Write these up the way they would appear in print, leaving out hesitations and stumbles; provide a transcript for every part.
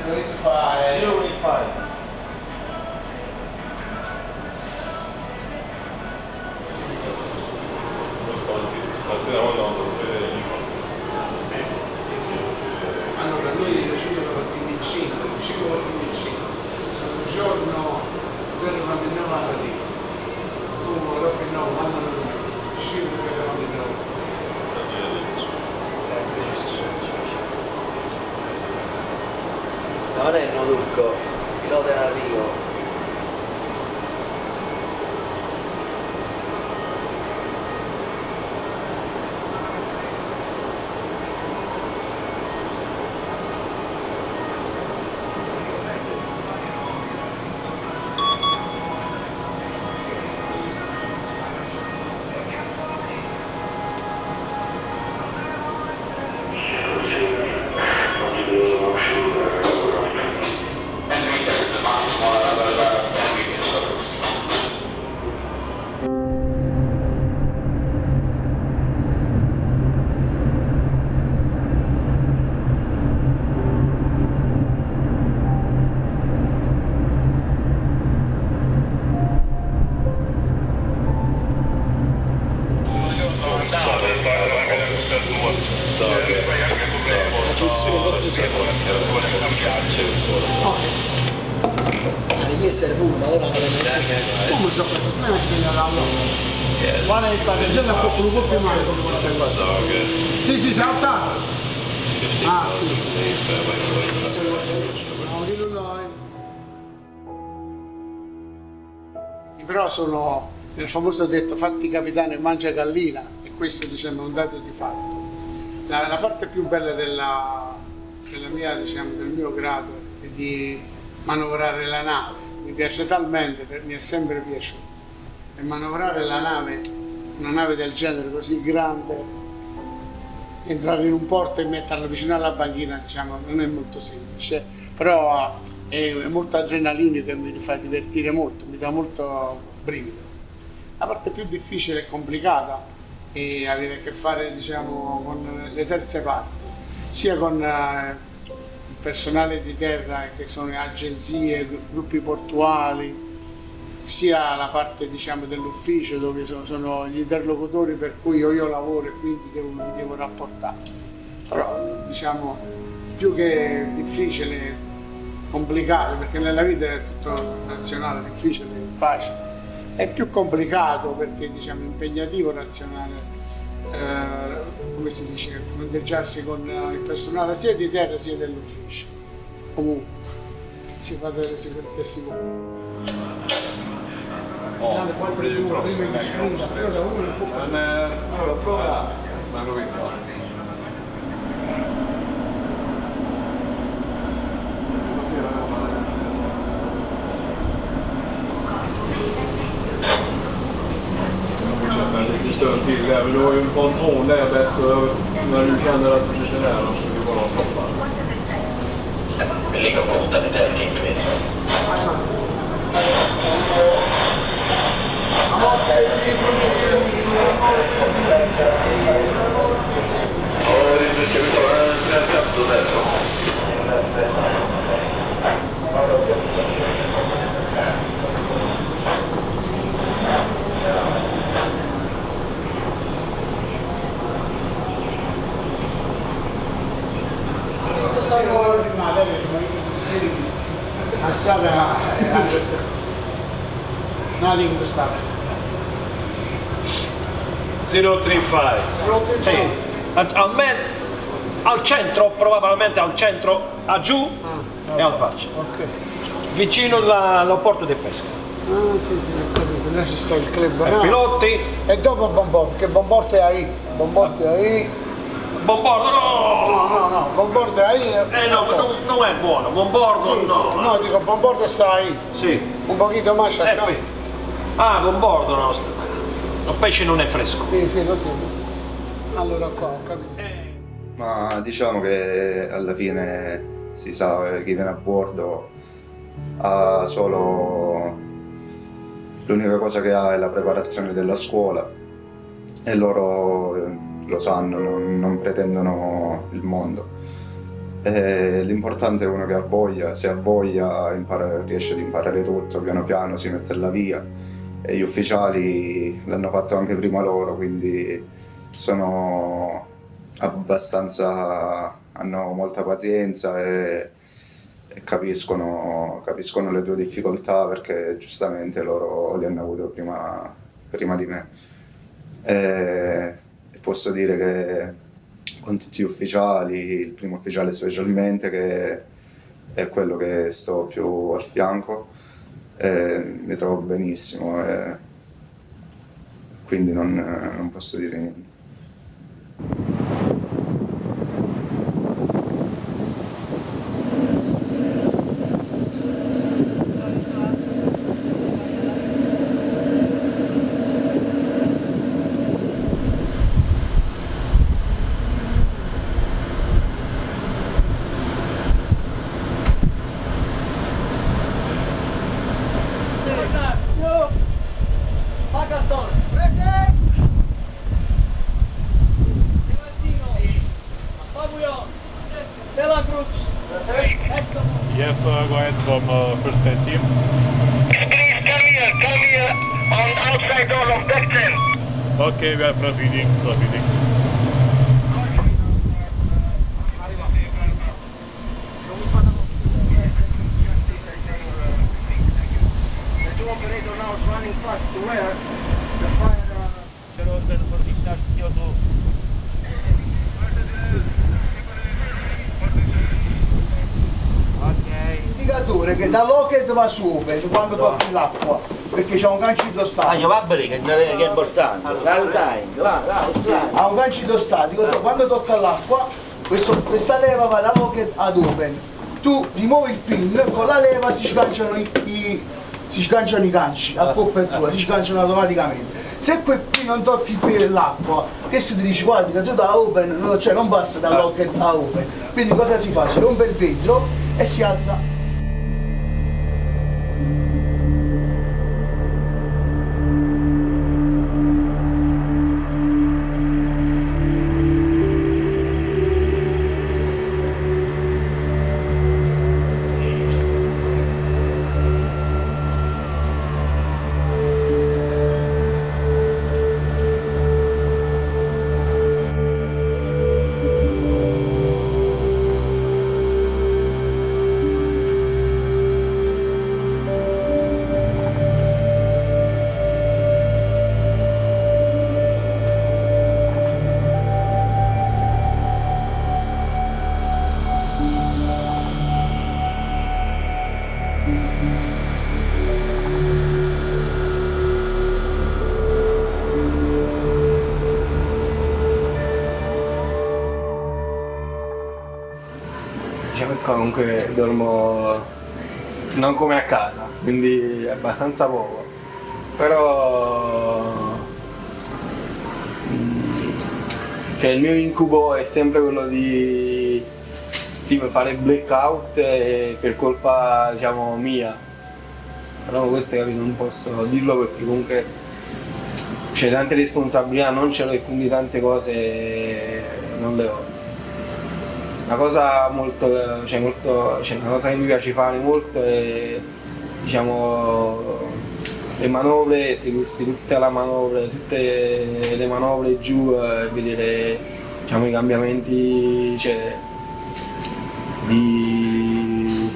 085. Allora, noi riusciamo a partire in 5, riusciamo a partire in 5. Un giorno noi eravamo in 9 alla lì. Tu, dopo in 9, andano noi. 5 che eravamo in 9. Non è no Turco, pilota in arrivo. La richiesta è pure, ora Come so, prima ci viene da già da un po' più male come qualche volta. This is outside. Ah, sì. No, dillo noi. Però sono nel famoso detto fatti capitano e mangia gallina, e questo diciamo è un dato di fatto. La parte più bella della mia, diciamo, del mio grado è di manovrare la nave. Mi piace talmente, mi è sempre piaciuto. E manovrare la nave, una nave del genere così grande, entrare in un porto e metterla vicino alla banchina, diciamo, non è molto semplice, però è molto adrenalinico e mi fa divertire molto, mi dà molto brivido. La parte più difficile e complicata è avere a che fare, diciamo, con le terze parti, sia con il personale di terra, che sono agenzie, gruppi portuali, sia la parte, diciamo, dell'ufficio, dove sono gli interlocutori per cui io lavoro e quindi mi devo rapportare. Però, diciamo, più che difficile, complicato, perché nella vita è tutto razionale, difficile, facile. È più complicato perché, diciamo, impegnativo, razionale, come si dice, fronteggiarsi con il personale sia di terra sia dell'ufficio. Comunque, si fa delle che si può. L'ho provato, ma lo vedo. Lite stund till där, men du har ju en kontroll där bäst, och när du känner att du sitter där så är det bara att stoppa. Det ligger på 8 meter inte ska vi ta en 15 där. La strada non in questa 035. Sì. Al centro, probabilmente al centro, a giù e al faccia. Ok. Vicino all'aeroporto di pesca. Ah, sì, ho capito. Là ci sta il club. I piloti. E dopo Bombord, che Bombord è AI. Bombord è AI. Bombordo no! No, Bombord è AI. No, non è buono, bombordo sì, no. Sì. No, dico Bombord sta AI. Sì. Un pochino más acá. Ah, bombordo no. Il pesce non è fresco. Sì, lo so. Allora qua, ho capito. Ma diciamo che alla fine si sa che chi viene a bordo ha solo l'unica cosa che ha è la preparazione della scuola e loro lo sanno, non pretendono il mondo. L'importante è uno che ha voglia, se ha voglia riesce ad imparare tutto, piano piano si mette alla via, e gli ufficiali l'hanno fatto anche prima loro, quindi sono abbastanza, hanno molta pazienza e capiscono le tue difficoltà, perché giustamente loro le hanno avute prima di me. E posso dire che con tutti gli ufficiali, il primo ufficiale specialmente, che è quello che sto più al fianco, mi trovo benissimo, e quindi non posso dire niente. Yes, go ahead from first aid team. Please come here on outside door of deck 10. Okay, we are proceeding. The two operator now is running fast to where the fire order for discharge CO2. Indicatore che da Lockheed va su Open quando tocchi l'acqua, perché c'è un gancio idrostatico. va bene, che è importante. Ha un gancio idrostatico, quando tocca l'acqua questa leva va da Lockheed ad Open. Tu rimuovi il pin, con la leva si sganciano i ganci a copertura, si sganciano automaticamente. Se qui non tocchi il pin dell'acqua, che si ti dice guarda che tu da Open, non passa da Lockheed a Open. Quindi cosa si fa? Si rompe il vetro e si alza. Diciamo che comunque dormo non come a casa, quindi abbastanza poco, però cioè, il mio incubo è sempre quello di fare blackout per colpa, diciamo, mia, però questo non posso dirlo perché comunque c'è tante responsabilità, non ce l'ho, e quindi tante cose non le ho. Una cosa una cosa che mi piace fare molto è, diciamo, le manovre, seguirsi tutte le manovre giù e vedere, diciamo, i cambiamenti, cioè, di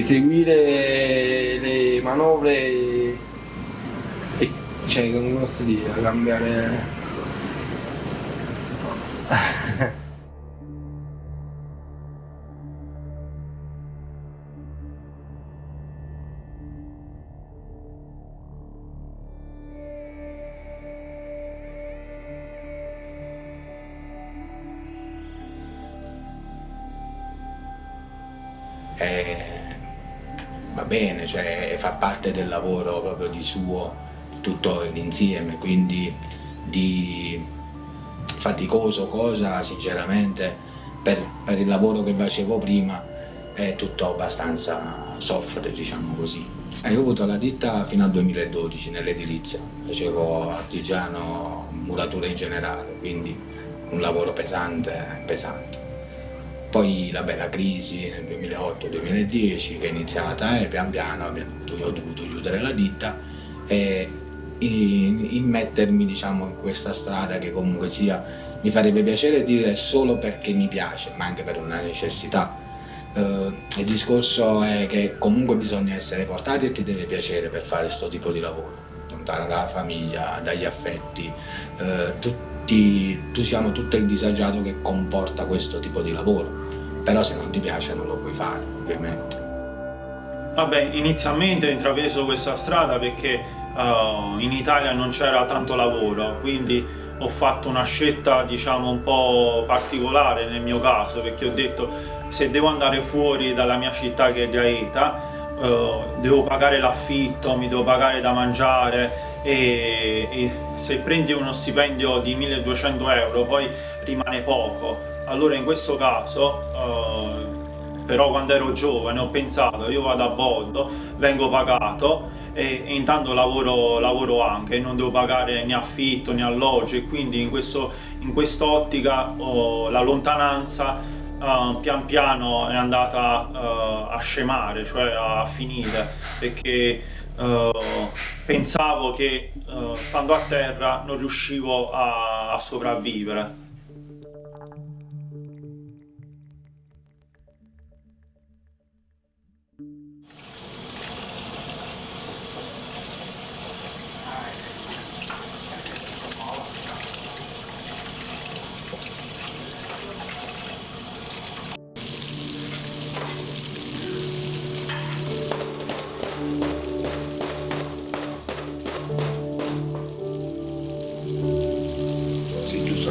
seguire le manovre e, cioè, come posso dire, cambiare. Va bene, cioè fa parte del lavoro proprio di suo, tutto l'insieme, quindi di faticoso cosa, sinceramente, per il lavoro che facevo prima è tutto abbastanza soft, diciamo così. Io ho avuto la ditta fino al 2012 nell'edilizia, facevo artigiano, muratura in generale, quindi un lavoro pesante. Poi vabbè, la crisi nel 2008-2010 che è iniziata e pian piano io ho dovuto chiudere la ditta e immettermi diciamo in questa strada che comunque sia mi farebbe piacere dire solo perché mi piace, ma anche per una necessità. Il discorso è che comunque bisogna essere portati e ti deve piacere per fare questo tipo di lavoro, lontano dalla famiglia, dagli affetti, diciamo tutto il disagiato che comporta questo tipo di lavoro, però se non ti piace non lo puoi fare ovviamente. Vabbè, inizialmente ho intrapreso questa strada perché in Italia non c'era tanto lavoro, quindi ho fatto una scelta diciamo un po' particolare nel mio caso, perché ho detto se devo andare fuori dalla mia città che è Gaeta, devo pagare l'affitto, mi devo pagare da mangiare e se prendi uno stipendio di 1.200 euro poi rimane poco. Allora in questo caso però quando ero giovane ho pensato io vado a bordo, vengo pagato e intanto lavoro anche, non devo pagare né affitto né alloggio e quindi in quest'ottica la lontananza pian piano è andata a scemare, cioè a finire, perché pensavo che stando a terra non riuscivo a sopravvivere.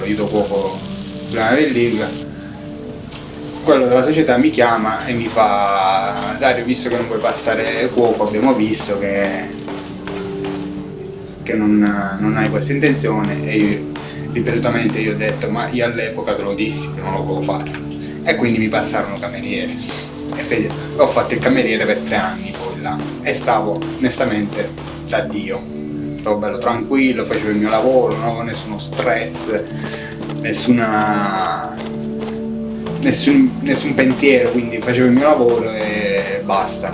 Aiuto cuoco prima dell'Irga, quello della società mi chiama e mi fa: Dario, visto che non puoi passare cuoco, abbiamo visto che non hai questa intenzione, e io ripetutamente gli ho detto ma io all'epoca te lo dissi che non lo potevo fare, e quindi mi passarono cameriere e ho fatto il cameriere per 3 anni poi là e stavo onestamente da Dio. Stavo bello tranquillo, facevo il mio lavoro, non avevo nessuno stress, nessun pensiero, quindi facevo il mio lavoro e basta.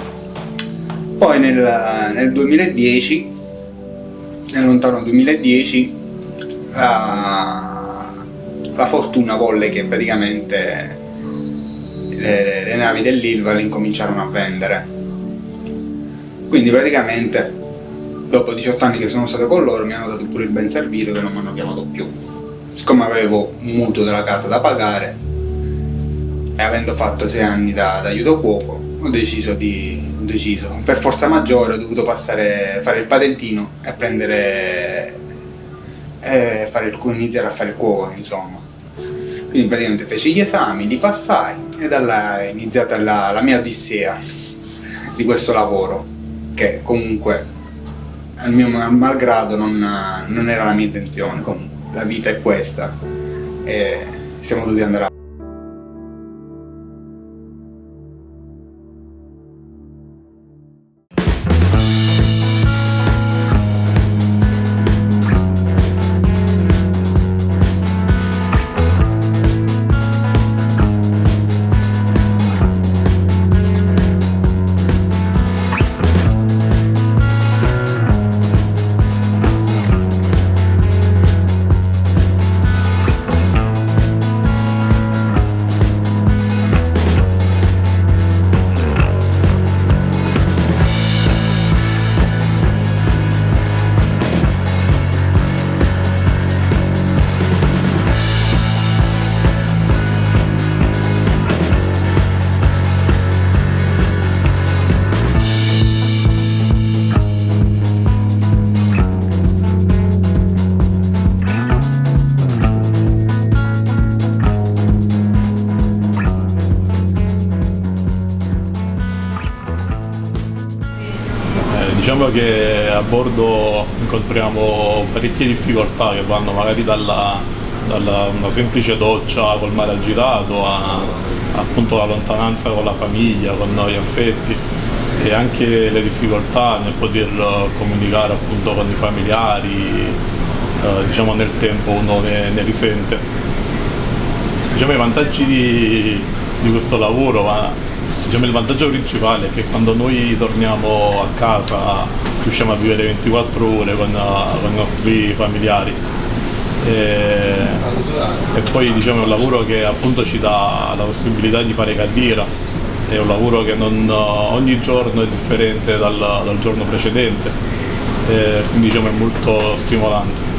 Poi nel 2010, nel lontano 2010, la fortuna volle che praticamente le navi dell'Ilva incominciarono a vendere. Quindi praticamente dopo 18 anni che sono stato con loro mi hanno dato pure il ben servito che non mi hanno chiamato più. Siccome avevo un mutuo della casa da pagare e avendo fatto 6 anni da aiuto cuoco ho deciso per forza maggiore ho dovuto fare il patentino e iniziare a fare il cuoco, insomma. Quindi praticamente feci gli esami, li passai e da là è iniziata la mia odissea di questo lavoro, che comunque al mio malgrado non era la mia intenzione. Comunque la vita è questa e siamo dovuti andare avanti. Diciamo che a bordo incontriamo parecchie difficoltà che vanno magari dalla una semplice doccia col mare agitato a appunto la lontananza con la famiglia, con gli affetti, e anche le difficoltà nel poter comunicare appunto con i familiari, diciamo nel tempo uno ne risente. Diciamo i vantaggi questo lavoro, ma diciamo il vantaggio principale è che quando noi torniamo a casa riusciamo a vivere 24 ore con i nostri familiari. E poi diciamo è un lavoro che appunto ci dà la possibilità di fare carriera, è un lavoro che ogni giorno è differente dal giorno precedente, quindi diciamo è molto stimolante.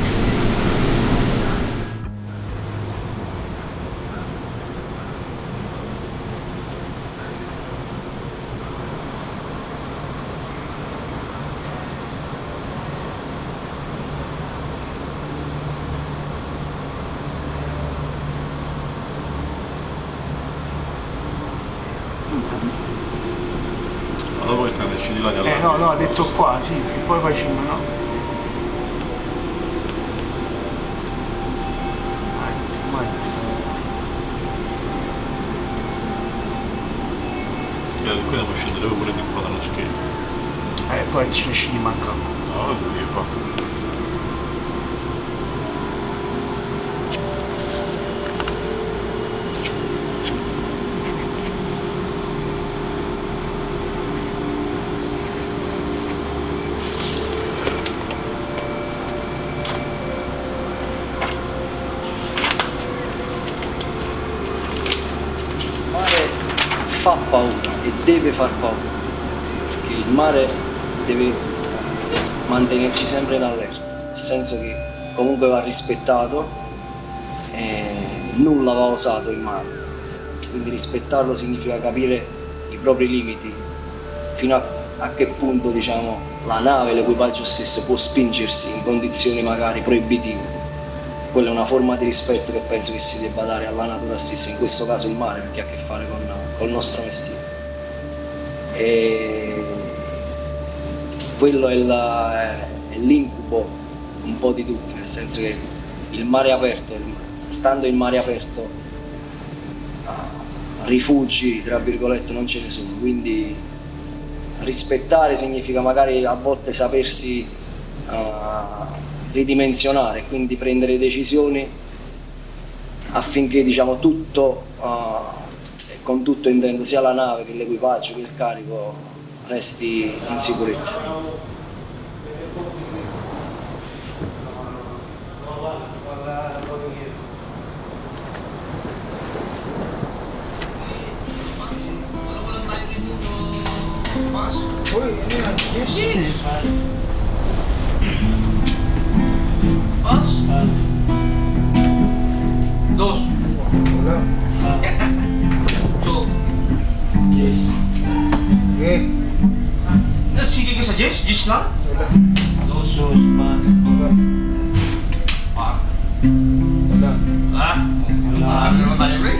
Ma dopo che te ne esci di là di allora? No, ha detto qua, sì, che poi facciamo, no? Avanti. Qui devo scendere pure di qua dallo schermo. Poi ci riesci di mancare. No, lo so che fa. Fa paura e deve far paura, perché il mare deve mantenerci sempre in allerta, nel senso che comunque va rispettato e nulla va osato in mare, quindi rispettarlo significa capire i propri limiti, fino a che punto diciamo la nave, l'equipaggio stesso può spingersi in condizioni magari proibitive. Quella è una forma di rispetto che penso che si debba dare alla natura stessa, in questo caso il mare, perché ha a che fare col nostro mestiere. E quello è l'incubo un po' di tutti, nel senso che il mare aperto, stando in mare aperto, rifugi, tra virgolette, non ce ne sono, quindi rispettare significa magari a volte sapersi ridimensionare, quindi prendere decisioni affinché diciamo tutto, con tutto intendo sia la nave che l'equipaggio che il carico, resti in sicurezza. Dos. So. Yes. Okay. Sige ka sa Jess? Jess lang? Dos. Pak. Ha? Ano naman tayo, Ray?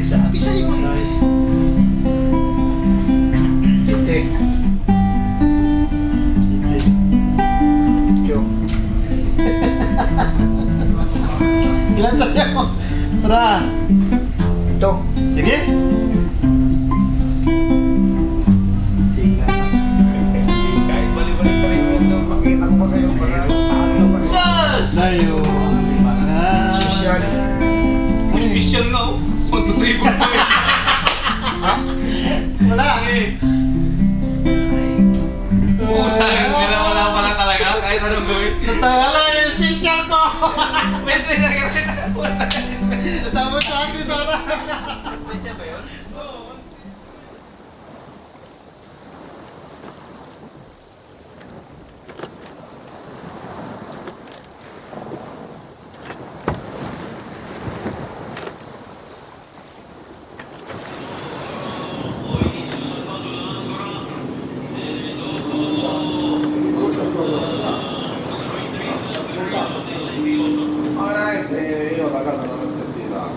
Sabi sa'yo. Nice. Sinte. Ilan sa'yo? Para. Ito. Sige. Kahit balik-balik ka rin ito, pakita ko pa sa'yo. Sas! Layo. Social. Mas special nga, oh. Mag-tribal pa rin. Wala. Sayang nila, wala pala talaga. Kahit anong gawin. Natawa lang yung social ko. May special ka rin. Natawa sa akin, Sara. Special ba yun? Io la casa non l'ho sentita.